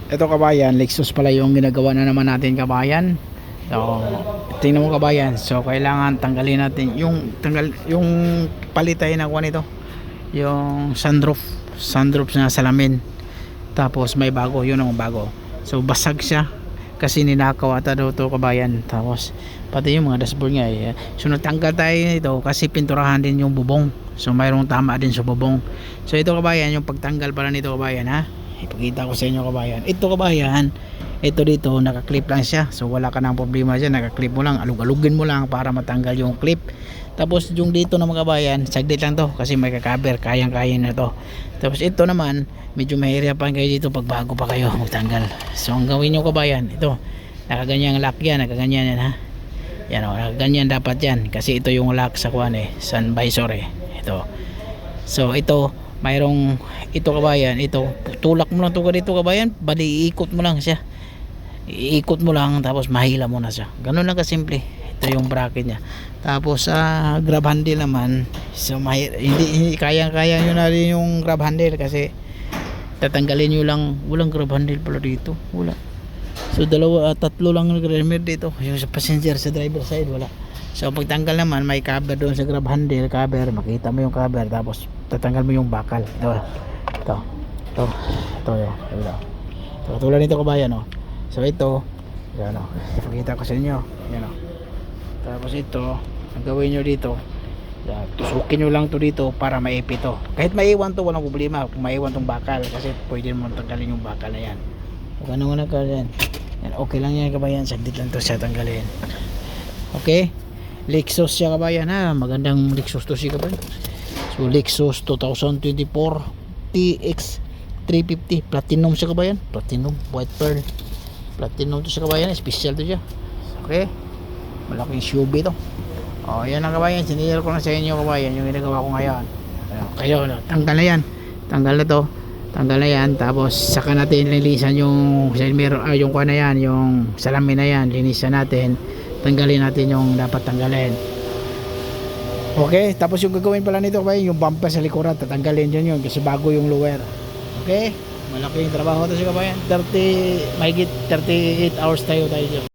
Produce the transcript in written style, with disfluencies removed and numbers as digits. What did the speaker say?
Ito kabayan, Lexus pala yung ginagawa na naman natin kabayan. So, tingnan mo kabayan. So, kailangan tanggalin natin yung palitay na kuha nito. Yung sunroof na salamin. Tapos may bago, yun ang bago. So, basag siya kasi ninakaw ata daw to kabayan. Tapos pati yung mga dashboard niya so natanggal tayo nito kasi pinturahan din yung bubong. So, mayroong tama din sa bubong. So, ito kabayan, yung pagtanggal pala nito kabayan ha. Ipakita ko sa inyo kabayan. Ito kabayan, ito dito nakaklip lang siya. So wala ka nang problema dyan, nakaklip mo lang, alug-alugin mo lang para matanggal yung clip. Tapos yung dito na mga kabayan, saglit lang to kasi may kakaber, kayang-kaya na to. Tapos ito naman, medyo mahirapan kayo dito pag bago pa kayo magtanggal. So ang gawin nyo kabayan, ito, nakaganyan lock yan, nakaganyan yan ha. Yan o, nakaganyan dapat yan kasi ito yung lock sa kuwan sun visor ito. So ito, mayroong ito kabayan, ito tulak mo lang to dito kabayan, bali iikot mo lang siya, iikot mo lang tapos mahila mo na siya, ganun lang kasimple. Ito yung bracket nya. Tapos sa grab handle naman, so hindi kaya nyo na rin yung grab handle kasi tatanggalin nyo lang, walang grab handle pala dito, wala. So tatlo lang yung grab dito, yung sa passenger, sa driver side wala. So pagtanggal naman may cover doon sa grab handle, cover, makita mo yung cover, tapos tatanggal mo yung bakal. Ito yun. So tulad nito kabayan so ito yan ipakita ko sa inyo yan tapos ito ang gawin nyo dito yan, tusukin nyo lang to dito para maipit to. Kahit maiwan to walang problema kung maiwan tong bakal kasi pwede mo tanggalin yung bakal na yan. Huwag ano nga yan, okay lang yan kabayan, saglit lang to siya tanggalin. Okay, Lexus siya kabayan ha, magandang Lexus to siya kabayan. So Lexus 2024 TX 350 platinum siya kabayan, platinum white pearl, platinum to siya kabayan, special to siya. Okay, malaking SUV to. Yan ang kabayan, sinigil ko na sa inyo kabayan yung ginagawa ko ngayon. Kayo tanggal na yan, tanggal na to, tanggal na yan. Tapos saka natin linisan yung yung kuha na yan, yung salamin na yan, linisan natin, tanggalin natin yung dapat tanggalin. Okay, tapos yung gagawin pala nito kabayan, yung bumper sa likuran tatanggalin dyan yun kasi bago yung lower. Okay, malaking trabaho to siya kabayan. 38 hours tayo dyan.